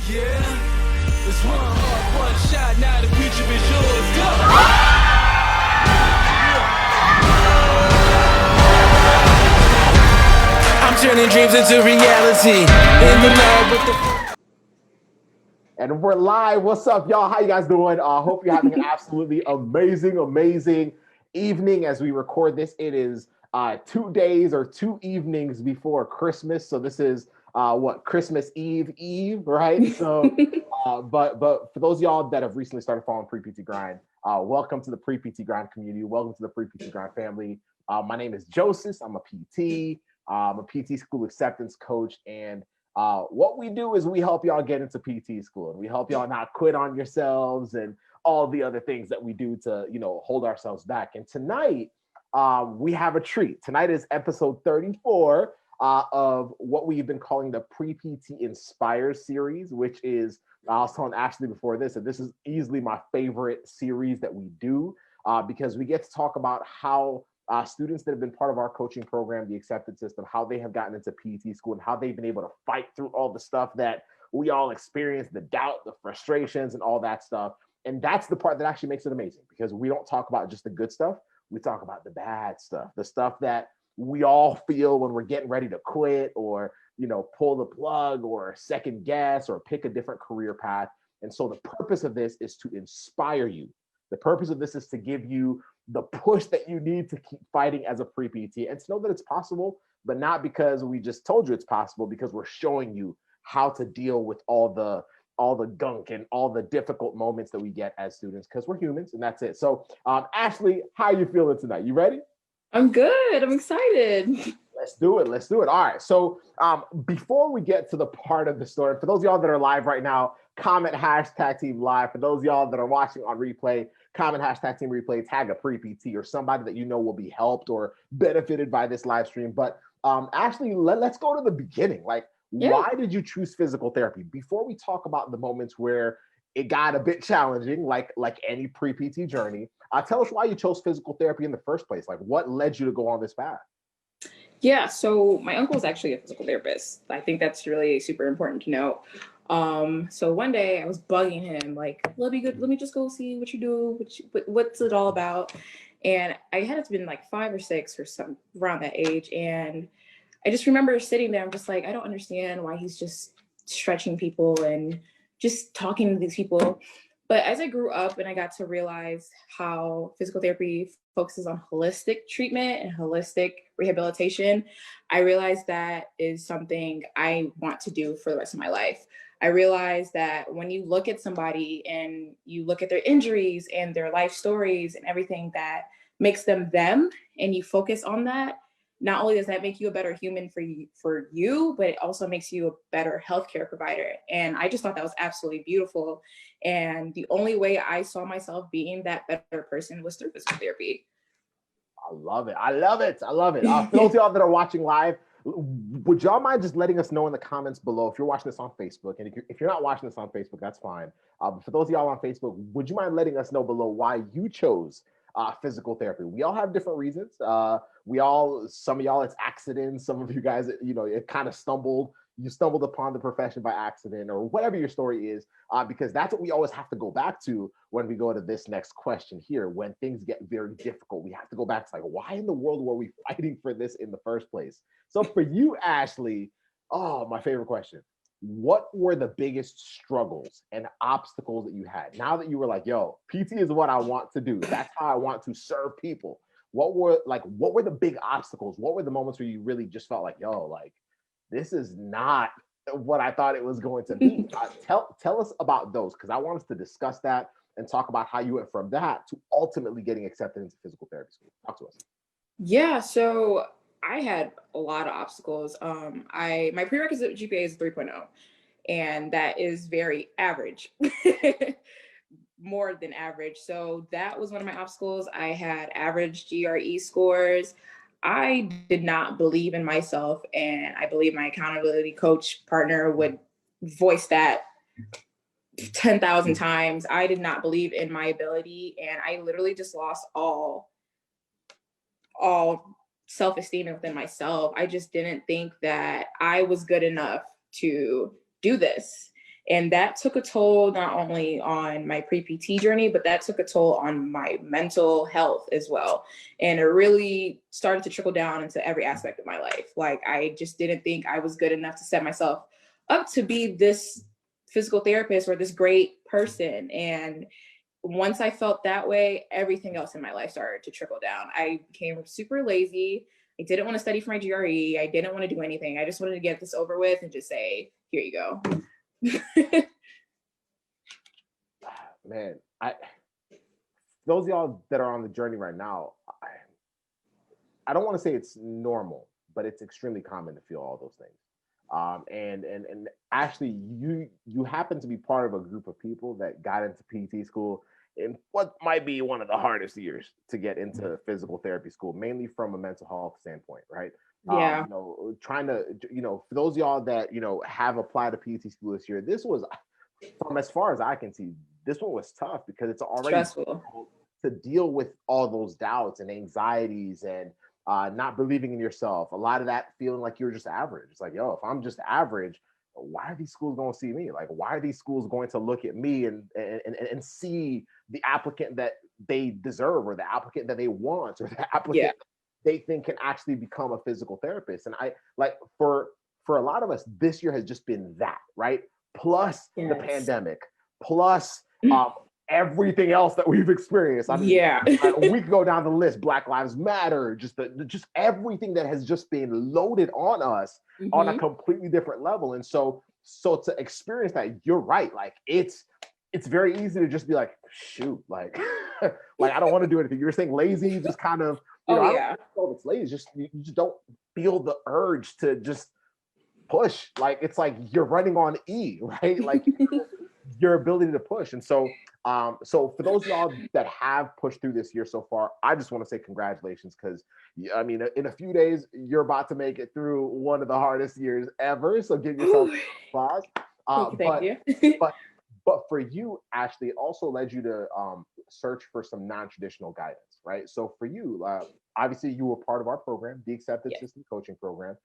Yeah, it's one heart, one shot, now the future is yours. Go! I'm turning dreams into reality. In the lab with the... And we're live. What's up, y'all? How you guys doing? Hope you're having an absolutely amazing evening as we record this. It is 2 days or 2 evenings before Christmas. So this is Christmas Eve, right? So, but for those of y'all that have recently started following Pre-PT Grind, welcome to the Pre-PT Grind community. Welcome to the Pre-PT Grind family. My name is Joseph. I'm a PT. I'm a PT school acceptance coach, and what we do is we help y'all get into PT school, and we help y'all not quit on yourselves and all the other things that we do to, hold ourselves back. And tonight, we have a treat. Tonight is episode 34 of what we've been calling the Pre-PT Inspires series, which is, I was telling Ashley before this, that this is easily my favorite series that we do because we get to talk about how students that have been part of our coaching program, the acceptance system, how they have gotten into PT school and how they've been able to fight through all the stuff that we all experience, the doubt, the frustrations, and all that stuff. And that's the part that actually makes it amazing, because we don't talk about just the good stuff. We talk about the bad stuff, the stuff that we all feel when we're getting ready to quit or, pull the plug or second guess or pick a different career path. And so the purpose of this is to inspire you. The purpose of this is to give you the push that you need to keep fighting as a pre-PT and to know that it's possible, but not because we just told you it's possible, because we're showing you how to deal with all the gunk and all the difficult moments that we get as students, because we're humans, and that's it. So Ashley, how are you feeling tonight? You ready? I'm good. I'm excited. Let's do it. All right. So before we get to the part of the story, for those of y'all that are live right now, comment #team live. For those of y'all that are watching on replay, comment #team replay, tag a pre-PT or somebody that you know will be helped or benefited by this live stream. But Ashley, let's go to the beginning. Why did you choose physical therapy? Before we talk about the moments where it got a bit challenging, like any pre-PT journey, tell us why you chose physical therapy in the first place. What led you to go on this path? Yeah, so my uncle is actually a physical therapist. I think that's really super important to know. So one day I was bugging him, let me just go see what you do, what's it all about. And I had been 5 or 6 or something around that age. And I just remember sitting there, I'm just I don't understand why he's just stretching people and just talking to these people. But as I grew up and I got to realize how physical therapy focuses on holistic treatment and holistic rehabilitation, I realized that is something I want to do for the rest of my life. I realized that when you look at somebody and you look at their injuries and their life stories and everything that makes them, and you focus on that, not only does that make you a better human for you, but it also makes you a better healthcare provider. And I just thought that was absolutely beautiful. And the only way I saw myself being that better person was through physical therapy. I love it. For those of y'all that are watching live, would y'all mind just letting us know in the comments below if you're watching this on Facebook? And if you're not watching this on Facebook, that's fine. But for those of y'all on Facebook, would you mind letting us know below why you chose physical therapy? We all have different reasons. Some of y'all, it's accidents. Some of you guys, it kind of you stumbled upon the profession by accident, or whatever your story is, because that's what we always have to go back to when we go to this next question here. When things get very difficult, we have to go back to why in the world were we fighting for this in the first place? So for you, Ashley, my favorite question. What were the biggest struggles and obstacles that you had? Now that you were PT is what I want to do. That's how I want to serve people. What were the big obstacles? What were the moments where you really just felt this is not what I thought it was going to be? Tell us about those, because I want us to discuss that and talk about how you went from that to ultimately getting accepted into physical therapy school. Talk to us. Yeah, so I had a lot of obstacles. My prerequisite GPA is 3.0, and that is very average, more than average. So that was one of my obstacles. I had average GRE scores. I did not believe in myself, and I believe my accountability coach partner would voice that 10,000 times. I did not believe in my ability, and I literally just lost all self-esteem within myself. I just didn't think that I was good enough to do this. And that took a toll not only on my pre-PT journey, but that took a toll on my mental health as well. And it really started to trickle down into every aspect of my life. Like, I just didn't think I was good enough to set myself up to be this physical therapist or this great person. And once I felt that way, everything else in my life started to trickle down. I became super lazy. I didn't want to study for my GRE. I didn't want to do anything. I just wanted to get this over with and just say, here you go. Man, those of y'all that are on the journey right now, I don't want to say it's normal, but it's extremely common to feel all those things. And Ashley, you happen to be part of a group of people that got into PT school in what might be one of the hardest years to get into physical therapy school, mainly from a mental health standpoint, right? Yeah. Trying to, for those of y'all that, have applied to PT school this year, this was, from as far as I can see, this one was tough because it's already stressful to deal with all those doubts and anxieties and not believing in yourself. A lot of that feeling like you're just average. It's like, yo, if I'm just average, why are these schools going to see me? Like, why are these schools going to look at me and see the applicant that they deserve, or the applicant that they want, or the applicant they think can actually become a physical therapist? And I like for a lot of us, this year has just been that, right? Plus the pandemic, plus everything else that we've experienced. I mean, we could go down the list. Black Lives Matter, just everything that has just been loaded on us on a completely different level. And so to experience that, you're right. Like, it's very easy to just be like, shoot, like, like I don't want to do anything. You're saying lazy, just kind of, I don't know if it's lazy. Just you just don't feel the urge to just push. Like, it's like you're running on E, right? Like your ability to push. And so so for those of y'all that have pushed through this year so far, I just want to say congratulations, because I mean, in a few days you're about to make it through one of the hardest years ever. So give yourself applause. Thank you. But for you, Ashley, it also led you to search for some non-traditional guidance, right? So for you, obviously you were part of our program, the Accepted System Coaching Program.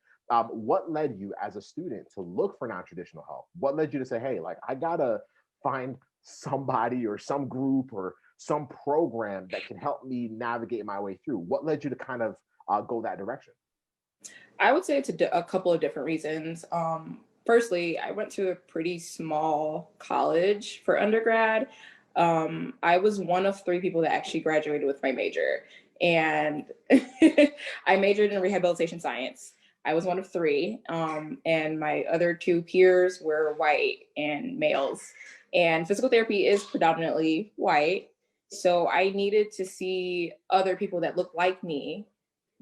What led you as a student to look for non-traditional help? What led you to say, hey, like, I gotta find somebody or some group or some program that can help me navigate my way through? What led you to kind of go that direction? I would say it's a couple of different reasons. Firstly, I went to a pretty small college for undergrad. I was one of 3 people that actually graduated with my major, and I majored in rehabilitation science. I was one of 3, and my other 2 peers were white and males. And physical therapy is predominantly white. So I needed to see other people that looked like me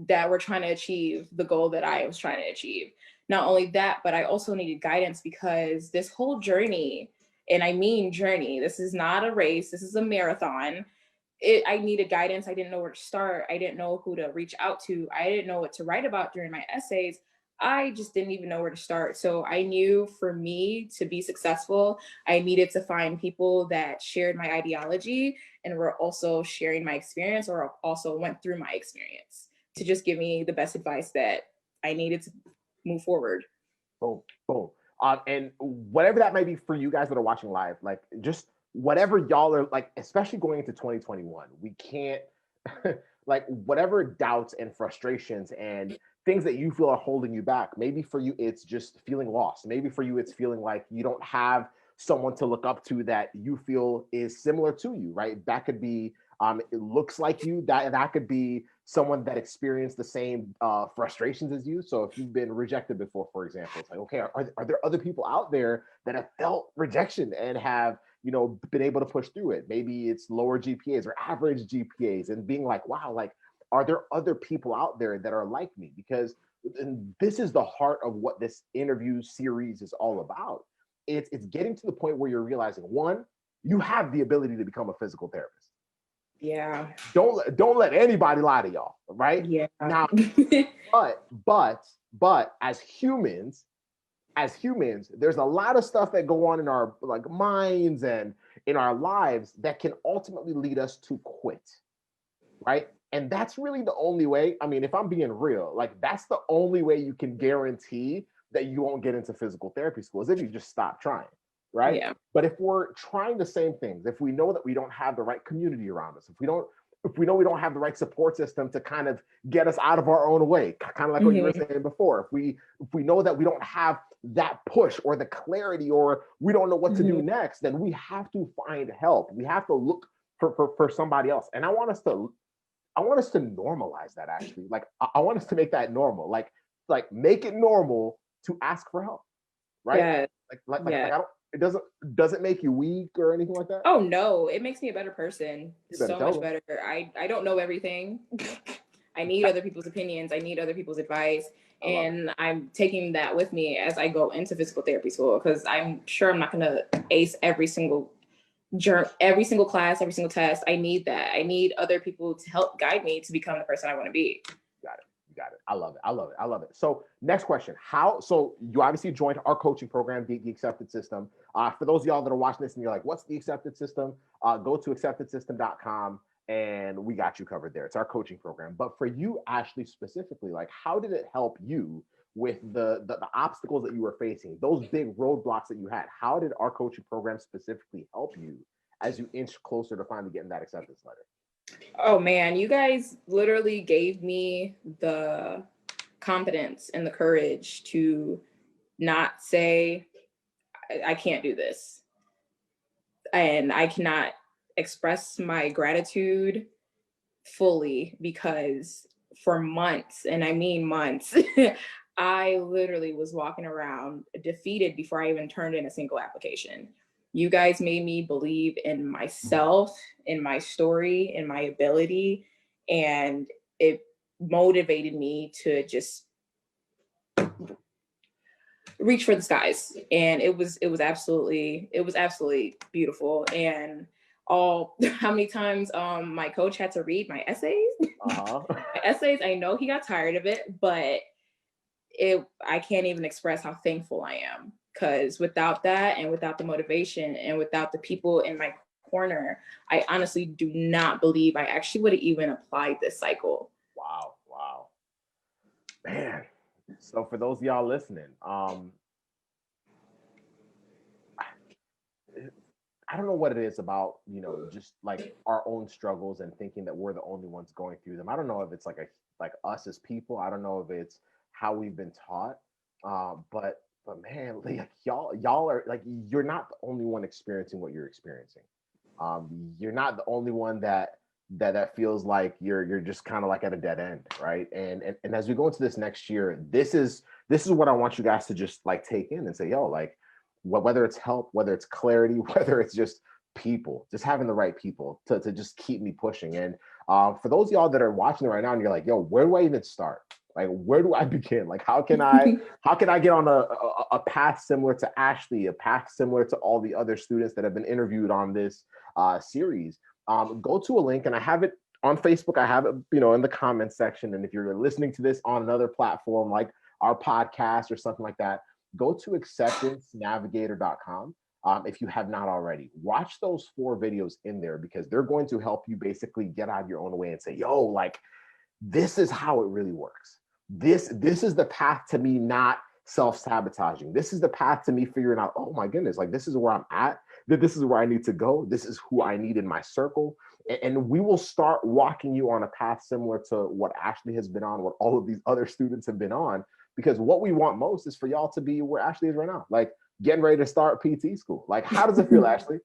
that were trying to achieve the goal that I was trying to achieve. Not only that, but I also needed guidance, because this whole journey, and I mean journey, this is not a race, this is a marathon. I needed guidance. I didn't know where to start. I didn't know who to reach out to. I didn't know what to write about during my essays. I just didn't even know where to start. So I knew for me to be successful, I needed to find people that shared my ideology and were also sharing my experience, or also went through my experience, to just give me the best advice that I needed to move forward. Boom, boom. And whatever that may be for you guys that are watching live, like, just whatever y'all are like, especially going into 2021, we can't like, whatever doubts and frustrations and things that you feel are holding you back. Maybe for you, it's just feeling lost. Maybe for you, it's feeling like you don't have someone to look up to that you feel is similar to you, right? That could be, it looks like you, that could be someone that experienced the same frustrations as you. So if you've been rejected before, for example, it's like, okay, are there other people out there that have felt rejection and have, been able to push through it? Maybe it's lower GPAs or average GPAs, and being like, wow, like, are there other people out there that are like me? Because this is the heart of what this interview series is all about. It's getting to the point where you're realizing, one, you have the ability to become a physical therapist. Yeah. Don't let anybody lie to y'all, right? Yeah. Now, but as humans, there's a lot of stuff that go on in our like minds and in our lives that can ultimately lead us to quit, right? And that's really the only way. I mean, if I'm being real, like, that's the only way you can guarantee that you won't get into physical therapy school, is if you just stop trying. right? Yeah. But if we're trying the same things, if we know that we don't have the right community around us, if we know we don't have the right support system to kind of get us out of our own way, kind of like what you were saying before, if we know that we don't have that push or the clarity, or we don't know what to do next, then we have to find help. We have to look for somebody else. And I want us to normalize that, actually. Like, I want us to make that normal. Like make it normal to ask for help, right? Yeah. Like I don't, it doesn't make you weak or anything like that. Oh no, it makes me a better person. So much better. I don't know everything. I need other people's opinions. I need other people's advice. And I'm taking that with me as I go into physical therapy school, because I'm sure I'm not going to ace every single class, every single test. I need that. I need other people to help guide me to become the person I want to be. Got it. I love it. So next question. So you obviously joined our coaching program, the Accepted System. For those of y'all that are watching this and you're like, what's the Accepted System? Go to 𝙤𝙬𝙧𝙚.com and we got you covered there. It's our coaching program. But for you, Ashley, specifically, like, how did it help you with the obstacles that you were facing, those big roadblocks that you had? How did our coaching program specifically help you as you inch closer to finally getting that acceptance letter? Oh man, you guys literally gave me the confidence and the courage to not say, I can't do this. And I cannot express my gratitude fully, because for months, and I mean months, I literally was walking around defeated before I even turned in a single application. You guys made me believe in myself, in my story, in my ability, and it motivated me to just reach for the skies. And it was absolutely beautiful. And how many times my coach had to read my essays. My essays, I know he got tired of it, but I can't even express how thankful I am. Because without that, and without the motivation, and without the people in my corner, I honestly do not believe I actually would have even applied this cycle. Wow. Man. So for those of y'all listening, I don't know what it is about, just like our own struggles and thinking that we're the only ones going through them. I don't know if it's like us as people. I don't know if it's how we've been taught. But man, like y'all are like, you're not the only one experiencing what you're experiencing. You're not the only one that feels like you're just kind of like at a dead end, right? And as we go into this next year, this is what I want you guys to just like take in and say, yo, like, whether it's help, whether it's clarity, whether it's just people, just having the right people to just keep me pushing. And for those of y'all that are watching it right now and you're like, yo, where do I even start? Like, where do I begin? Like, how can I get on a path similar to Ashley, a path similar to all the other students that have been interviewed on this series? Go to a link, and I have it on Facebook. I have it, in the comments section. And if you're listening to this on another platform like our podcast or something like that, go to acceptancenavigator.com. If you have not already, watch those 4 videos in there, because they're going to help you basically get out of your own way and say, yo, like, this is how it really works. This is the path to me not self-sabotaging. This is the path to me figuring out, oh my goodness, like, this is where I'm at, that this is where I need to go. This is who I need in my circle. And we will start walking you on a path similar to what Ashley has been on, what all of these other students have been on, because what we want most is for y'all to be where Ashley is right now, like getting ready to start PT school. Like, how does it feel, Ashley?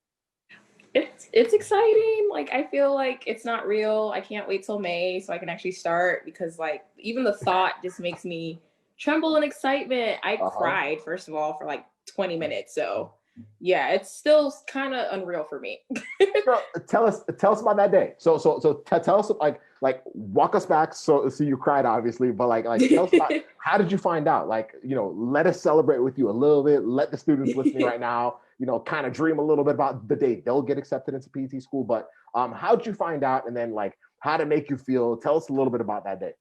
It's exciting. Like, I feel like it's not real. I can't wait till May so I can actually start, because like even the thought just makes me tremble in excitement. I cried, first of all, for like 20 minutes. So yeah, it's still kind of unreal for me. Girl, tell us about that day. So tell us, like walk us back. So you cried, obviously, but like tell us about, how did you find out? Like, let us celebrate with you a little bit. Let the students listening right now, kind of dream a little bit about the day they'll get accepted into PT school. But how'd you find out? And then like, how to make you feel? Tell us a little bit about that day.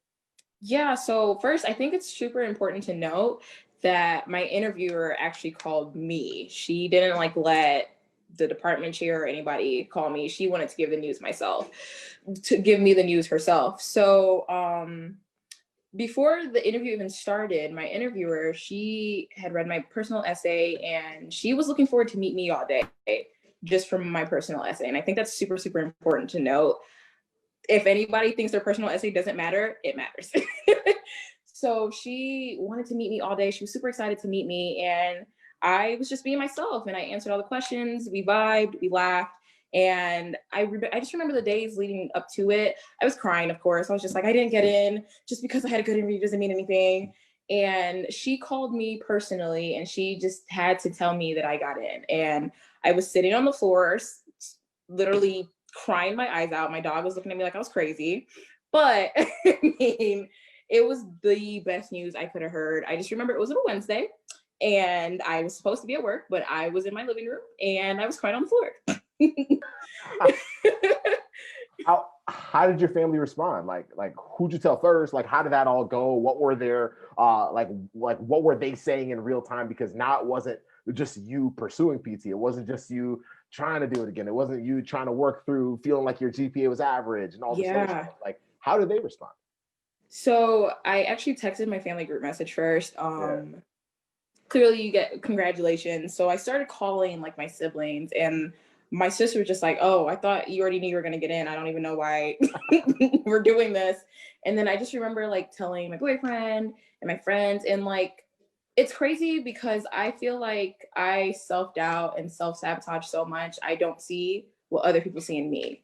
Yeah, so first, I think it's super important to note that my interviewer actually called me. She didn't like let the department chair or anybody call me. She wanted to give me the news herself. So before the interview even started, my interviewer, she had read my personal essay and she was looking forward to meet me all day just from my personal essay. And I think that's super, super important to note. If anybody thinks their personal essay doesn't matter, it matters. So she wanted to meet me all day. She was super excited to meet me. And I was just being myself and I answered all the questions. We vibed, we laughed. And I just remember the days leading up to it. I was crying, of course. I was just like, I didn't get in. Just because I had a good interview doesn't mean anything. And she called me personally and she just had to tell me that I got in. And I was sitting on the floor, literally crying my eyes out. My dog was looking at me like I was crazy. But I mean, it was the best news I could have heard. I just remember it was on a Wednesday and I was supposed to be at work, but I was in my living room and I was crying on the floor. How did your family respond? Like who'd you tell first? Like how did that all go? What were their like what were they saying in real time? Because now it wasn't just you pursuing PT. It wasn't just you trying to do it again. It wasn't you trying to work through feeling like your GPA was average and all this other stuff. Like how did they respond? So I actually texted my family group message first. Clearly you get congratulations. So I started calling like my siblings and my sister was just like, oh, I thought you already knew you were going to get in. I don't even know why we're doing this. And then I just remember like telling my boyfriend and my friends and like, it's crazy because I feel like I self-doubt and self-sabotage so much. I don't see what other people see in me.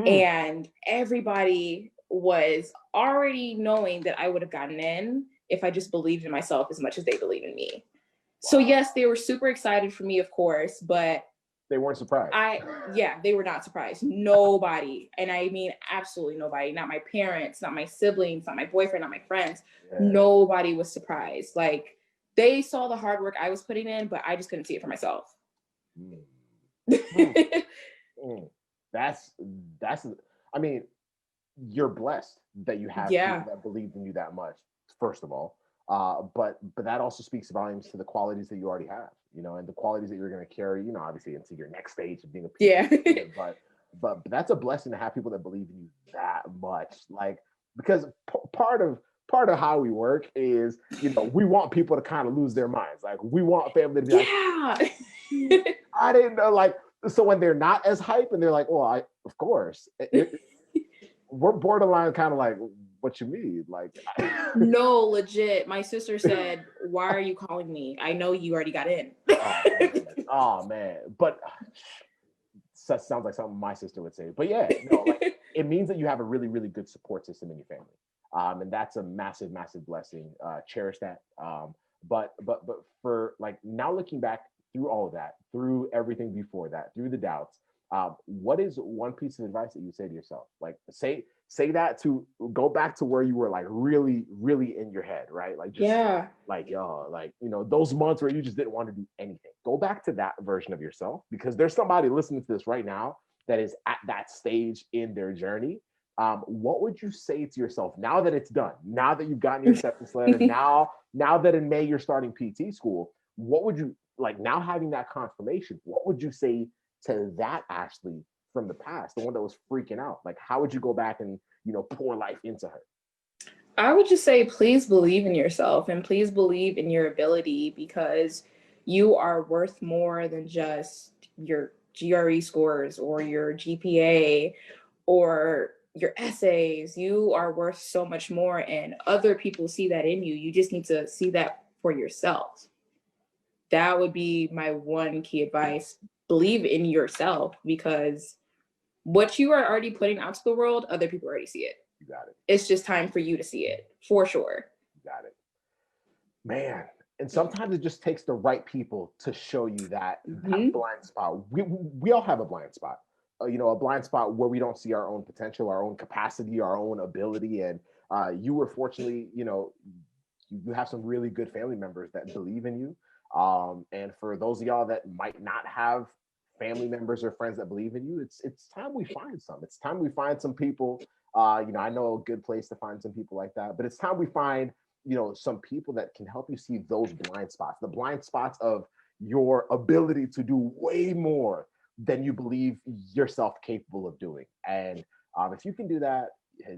And everybody was already knowing that I would have gotten in if I just believed in myself as much as they believe in me. Wow. So yes, they were super excited for me, of course, but they weren't surprised. They were not surprised. Nobody. And I mean, absolutely nobody. Not my parents, not my siblings, not my boyfriend, not my friends. Yeah. Nobody was surprised. Like they saw the hard work I was putting in, but I just couldn't see it for myself. That's, I mean, you're blessed that you have people that believed in you that much, first of all. But that also speaks volumes to the qualities that you already have, you know, and the qualities that you're going to carry, you know, obviously into your next stage of being a PT. But that's a blessing to have people that believe in you that much. Like, because part of how we work is, you know, we want people to kind of lose their minds. Like we want family to be like, I didn't know, like, so when they're not as hype and they're like, well, of course, we're borderline kind of like, what you mean? Like, no, legit. My sister said, why are you calling me? I know you already got in. Oh man. But that sounds like something my sister would say. But yeah, no, like it means that you have a really, really good support system in your family. And that's a massive, massive blessing. Cherish that. But for like now looking back through all of that, through everything before that, through the doubts, what is one piece of advice that you say to yourself? Like say that to go back to where you were like really, really in your head, right? Like just like you know, those months where you just didn't want to do anything. Go back to that version of yourself, because there's somebody listening to this right now that is at that stage in their journey. What would you say to yourself now that it's done? Now that you've gotten your acceptance letter, now that in May you're starting PT school, what would you like now having that confirmation? What would you say to that Ashley from the past, the one that was freaking out? Like, how would you go back and, you know, pour life into her? I would just say, please believe in yourself and please believe in your ability, because you are worth more than just your GRE scores or your GPA or your essays. You are worth so much more, and other people see that in you. You just need to see that for yourself. That would be my one key advice. Believe in yourself, because what you are already putting out to the world, other people already see it. You got it. It's just time for you to see it, for sure. You got it. Man, and sometimes it just takes the right people to show you that, that blind spot. We all have a blind spot. You know, a blind spot where we don't see our own potential, our own capacity, our own ability. And you were fortunately, you know, you have some really good family members that believe in you. And for those of y'all that might not have family members or friends that believe in you, it's time we find some. It's time we find some people. You know, I know a good place to find some people like that, but it's time we find, you know, some people that can help you see those blind spots, the blind spots of your ability to do way more than you believe yourself capable of doing. And if you can do that,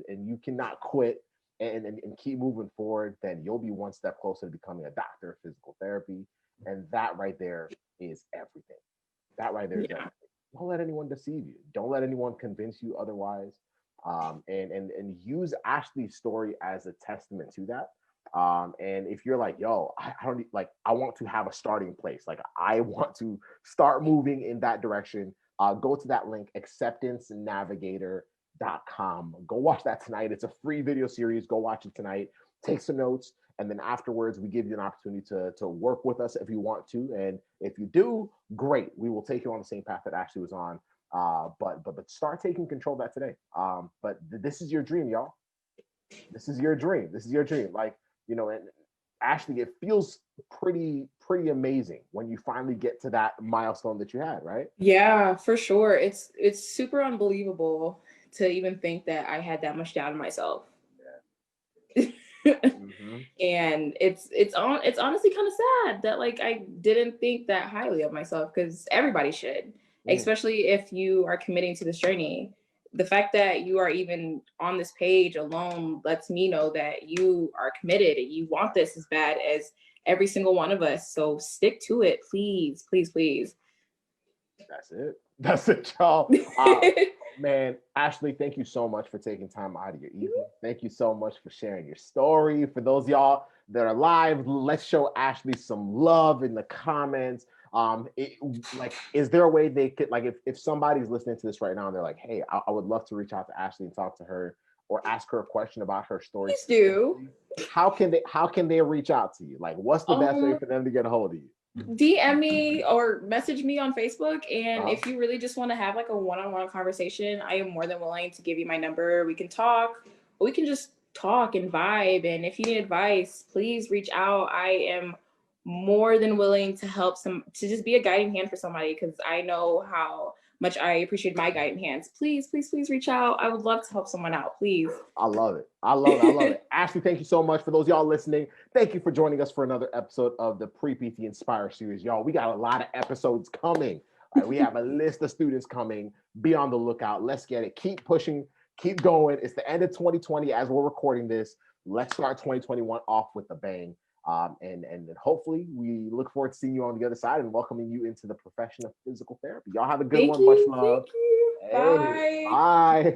and you cannot quit, and keep moving forward, then you'll be one step closer to becoming a doctor of physical therapy. And that right there is everything. That right there is everything. Don't let anyone deceive you. Don't let anyone convince you otherwise. And use Ashley's story as a testament to that. And if you're like, yo, I don't like, I want to have a starting place. Like, I want to start moving in that direction. Go to that link, acceptancenavigator.com. Go watch that tonight. It's a free video series. Go watch it tonight. Take some notes. And then afterwards, we give you an opportunity to work with us if you want to. And if you do, great. We will take you on the same path that Ashley was on. But start taking control of that today. But this is your dream, y'all. This is your dream. This is your dream. Like, you know, and Ashley, it feels pretty amazing when you finally get to that milestone that you had, right? Yeah, for sure. It's super unbelievable to even think that I had that much doubt in myself. Yeah. Mm-hmm. And it's honestly kind of sad that like I didn't think that highly of myself, because everybody should, especially if you are committing to this journey. The fact that you are even on this page alone lets me know that you are committed and you want this as bad as every single one of us. So stick to it, please, please, please. That's it. That's it, y'all. Man, Ashley, thank you so much for taking time out of your evening. Thank you so much for sharing your story. For those of y'all that are live, let's show Ashley some love in the comments. Is there a way they could, like, if somebody's listening to this right now and they're like, hey, I would love to reach out to Ashley and talk to her or ask her a question about her story. Please do. How can they reach out to you? Like, what's the best way for them to get a hold of you? DM me or message me on Facebook. And if you really just want to have like a one-on-one conversation, I am more than willing to give you my number. We can talk. We can just talk and vibe. And if you need advice, please reach out. I am more than willing to help to just be a guiding hand for somebody, because I know how much I appreciate my guiding hands. Please, please, please reach out. I would love to help someone out, please. I love it. I love it. I love it. Ashley, thank you so much. For those y'all listening, thank you for joining us for another episode of the Pre-PT Inspire series. Y'all, we got a lot of episodes coming. Right? We have a list of students coming. Be on the lookout. Let's get it. Keep pushing. Keep going. It's the end of 2020 as we're recording this. Let's start 2021 off with a bang. And hopefully we look forward to seeing you on the other side and welcoming you into the profession of physical therapy. Y'all have a good one. Much love. Thank you. Hey, bye.